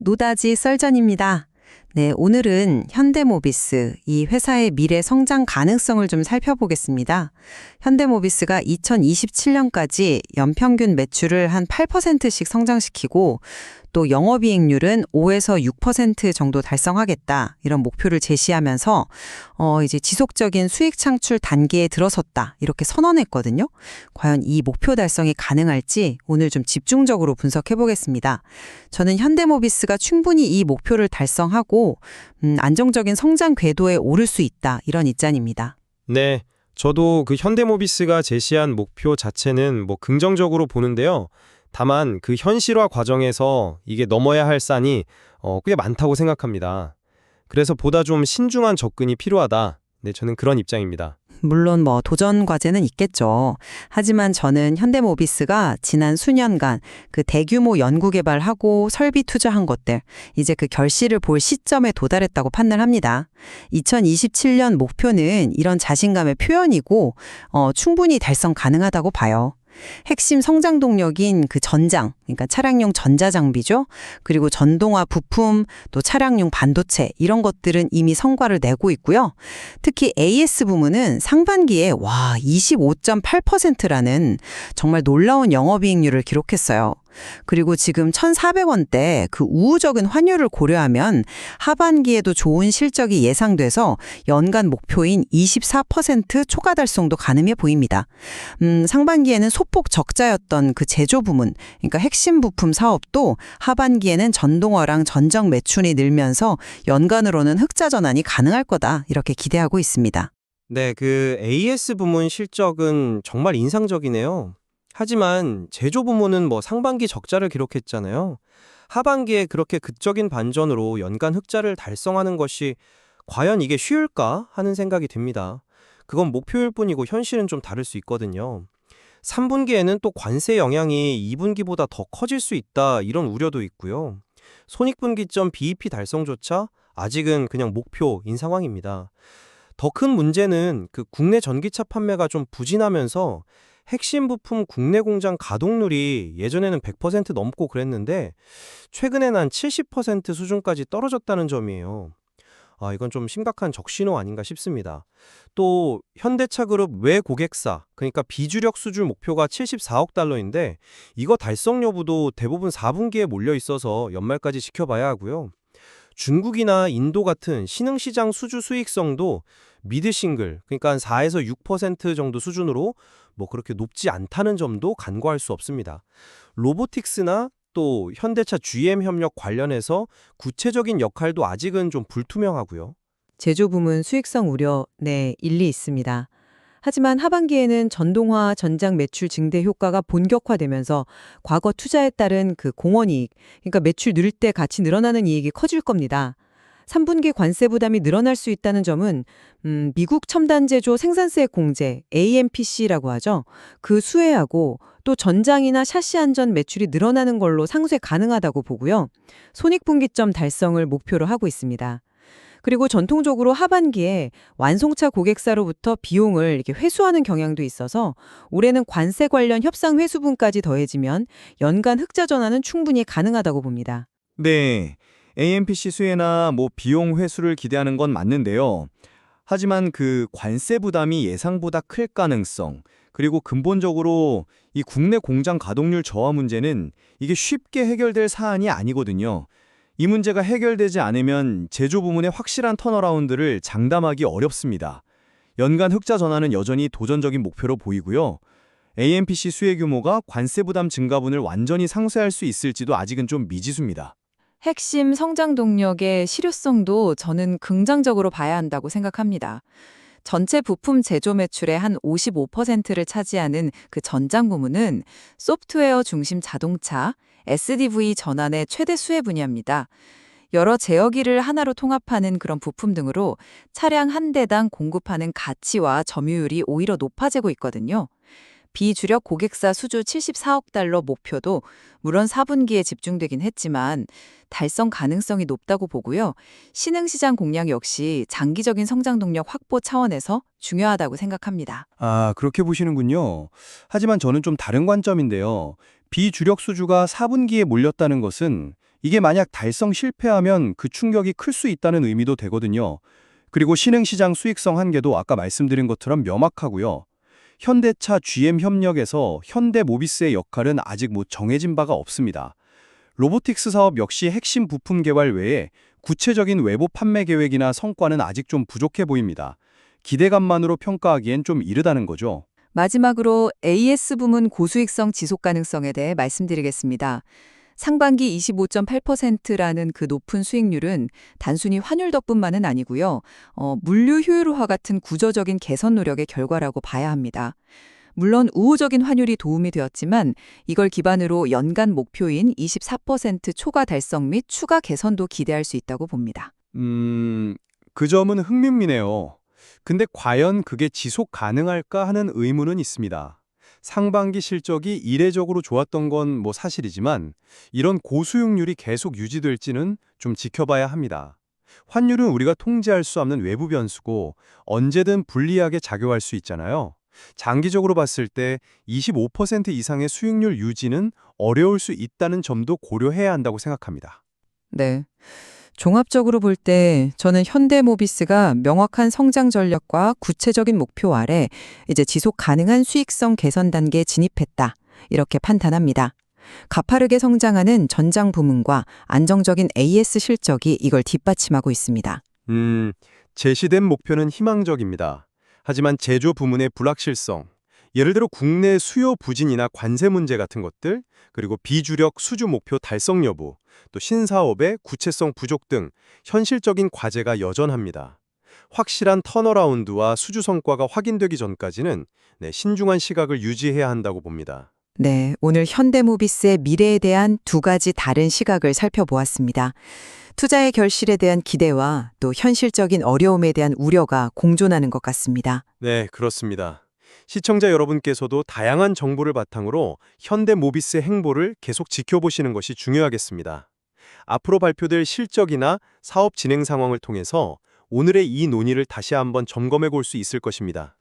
노다지 썰전입니다. 네, 오늘은 현대모비스, 이 회사의 미래 성장 가능성을 좀 살펴보겠습니다. 현대모비스가 2027년까지 연평균 매출을 한 8%씩 성장시키고 또 영업이익률은 5에서 6% 정도 달성하겠다. 이런 목표를 제시하면서 이제 지속적인 수익 창출 단계에 들어섰다. 이렇게 선언했거든요. 과연 이 목표 달성이 가능할지 오늘 좀 집중적으로 분석해 보겠습니다. 저는 현대모비스가 충분히 이 목표를 달성하고 안정적인 성장 궤도에 오를 수 있다. 이런 입장입니다. 네, 저도 그 현대모비스가 제시한 목표 자체는 긍정적으로 보는데요. 다만 그 현실화 과정에서 이게 넘어야 할 산이 꽤 많다고 생각합니다. 그래서 보다 좀 신중한 접근이 필요하다. 네, 저는 그런 입장입니다. 물론 도전 과제는 있겠죠. 하지만 저는 현대모비스가 지난 수년간 그 대규모 연구 개발하고 설비 투자한 것들, 이제 그 결실을 볼 시점에 도달했다고 판단합니다. 2027년 목표는 이런 자신감의 표현이고 충분히 달성 가능하다고 봐요. 핵심 성장 동력인 그 전장, 그러니까 차량용 전자장비죠. 그리고 전동화 부품, 또 차량용 반도체 이런 것들은 이미 성과를 내고 있고요. 특히 AS 부문은 상반기에 25.8%라는 정말 놀라운 영업이익률을 기록했어요. 그리고 지금 1,400원대 그 우호적인 환율을 고려하면 하반기에도 좋은 실적이 예상돼서 연간 목표인 24% 초과 달성도 가능해 보입니다. 상반기에는 소폭 적자였던 그 제조 부문, 그러니까 핵심 부품 사업도 하반기에는 전동화랑 전장 매출이 늘면서 연간으로는 흑자 전환이 가능할 거다 이렇게 기대하고 있습니다. 네, 그 AS 부문 실적은 정말 인상적이네요. 하지만 제조 부문은 상반기 적자를 기록했잖아요. 하반기에 그렇게 극적인 반전으로 연간 흑자를 달성하는 것이 과연 이게 쉬울까 하는 생각이 듭니다. 그건 목표일 뿐이고 현실은 좀 다를 수 있거든요. 3분기에는 또 관세 영향이 2분기보다 더 커질 수 있다 이런 우려도 있고요. 손익분기점 BEP 달성조차 아직은 그냥 목표인 상황입니다. 더 큰 문제는 그 국내 전기차 판매가 좀 부진하면서 핵심 부품 국내 공장 가동률이 예전에는 100% 넘고 그랬는데 최근에는 한 70% 수준까지 떨어졌다는 점이에요. 이건 좀 심각한 적신호 아닌가 싶습니다. 또 현대차 그룹 외 고객사, 그러니까 비주력 수주 목표가 74억 달러인데 이거 달성 여부도 대부분 4분기에 몰려 있어서 연말까지 지켜봐야 하고요. 중국이나 인도 같은 신흥시장 수주 수익성도 미드 싱글, 그러니까 한 4에서 6% 정도 수준으로 그렇게 높지 않다는 점도 간과할 수 없습니다. 로보틱스나 또 현대차 GM 협력 관련해서 구체적인 역할도 아직은 좀 불투명하고요. 제조 부문 수익성 우려, 네, 일리 있습니다. 하지만 하반기에는 전동화 전장 매출 증대 효과가 본격화되면서 과거 투자에 따른 그 공원이익, 그러니까 매출 늘 때 같이 늘어나는 이익이 커질 겁니다. 3분기 관세 부담이 늘어날 수 있다는 점은 미국 첨단 제조 생산세 공제, AMPC라고 하죠. 그 수혜하고 또 전장이나 샤시 안전 매출이 늘어나는 걸로 상쇄 가능하다고 보고요. 손익분기점 달성을 목표로 하고 있습니다. 그리고 전통적으로 하반기에 완송차 고객사로부터 비용을 이렇게 회수하는 경향도 있어서 올해는 관세 관련 협상 회수분까지 더해지면 연간 흑자 전환은 충분히 가능하다고 봅니다. 네, AMPC 수혜나 비용 회수를 기대하는 건 맞는데요. 하지만 그 관세 부담이 예상보다 클 가능성, 그리고 근본적으로 이 국내 공장 가동률 저하 문제는 이게 쉽게 해결될 사안이 아니거든요. 이 문제가 해결되지 않으면 제조 부문의 확실한 턴어라운드를 장담하기 어렵습니다. 연간 흑자 전환은 여전히 도전적인 목표로 보이고요. AMPC 수혜 규모가 관세 부담 증가분을 완전히 상쇄할 수 있을지도 아직은 좀 미지수입니다. 핵심 성장 동력의 실효성도 저는 긍정적으로 봐야 한다고 생각합니다. 전체 부품 제조 매출의 한 55%를 차지하는 그 전장 부문은 소프트웨어 중심 자동차, SDV 전환의 최대 수혜 분야입니다. 여러 제어기를 하나로 통합하는 그런 부품 등으로 차량 한 대당 공급하는 가치와 점유율이 오히려 높아지고 있거든요. 비주력 고객사 수주 74억 달러 목표도 물론 4분기에 집중되긴 했지만 달성 가능성이 높다고 보고요. 신흥시장 공략 역시 장기적인 성장 동력 확보 차원에서 중요하다고 생각합니다. 그렇게 보시는군요. 하지만 저는 좀 다른 관점인데요. 비주력 수주가 4분기에 몰렸다는 것은 이게 만약 달성 실패하면 그 충격이 클 수 있다는 의미도 되거든요. 그리고 신흥시장 수익성 한계도 아까 말씀드린 것처럼 명확하고요. 현대차 GM 협력에서 현대모비스의 역할은 아직 정해진 바가 없습니다. 로보틱스 사업 역시 핵심 부품 개발 외에 구체적인 외부 판매 계획이나 성과는 아직 좀 부족해 보입니다. 기대감만으로 평가하기엔 좀 이르다는 거죠. 마지막으로 AS 부문 고수익성 지속 가능성에 대해 말씀드리겠습니다. 상반기 25.8%라는 그 높은 수익률은 단순히 환율 덕분만은 아니고요. 물류 효율화 같은 구조적인 개선 노력의 결과라고 봐야 합니다. 물론 우호적인 환율이 도움이 되었지만 이걸 기반으로 연간 목표인 24% 초과 달성 및 추가 개선도 기대할 수 있다고 봅니다. 그 점은 흥미있네요. 근데 과연 그게 지속 가능할까 하는 의문은 있습니다. 상반기 실적이 이례적으로 좋았던 건 사실이지만 이런 고수익률이 계속 유지될지는 좀 지켜봐야 합니다. 환율은 우리가 통제할 수 없는 외부 변수고 언제든 불리하게 작용할 수 있잖아요. 장기적으로 봤을 때 25% 이상의 수익률 유지는 어려울 수 있다는 점도 고려해야 한다고 생각합니다. 네. 종합적으로 볼 때 저는 현대모비스가 명확한 성장 전략과 구체적인 목표 아래 이제 지속 가능한 수익성 개선 단계에 진입했다. 이렇게 판단합니다. 가파르게 성장하는 전장 부문과 안정적인 AS 실적이 이걸 뒷받침하고 있습니다. 제시된 목표는 희망적입니다. 하지만 제조 부문의 불확실성, 예를 들어 국내 수요 부진이나 관세 문제 같은 것들, 그리고 비주력 수주 목표 달성 여부, 또 신사업의 구체성 부족 등 현실적인 과제가 여전합니다. 확실한 턴어라운드와 수주 성과가 확인되기 전까지는 신중한 시각을 유지해야 한다고 봅니다. 네, 오늘 현대모비스의 미래에 대한 두 가지 다른 시각을 살펴보았습니다. 투자의 결실에 대한 기대와 또 현실적인 어려움에 대한 우려가 공존하는 것 같습니다. 네, 그렇습니다. 시청자 여러분께서도 다양한 정보를 바탕으로 현대모비스의 행보를 계속 지켜보시는 것이 중요하겠습니다. 앞으로 발표될 실적이나 사업 진행 상황을 통해서 오늘의 이 논의를 다시 한번 점검해 볼 수 있을 것입니다.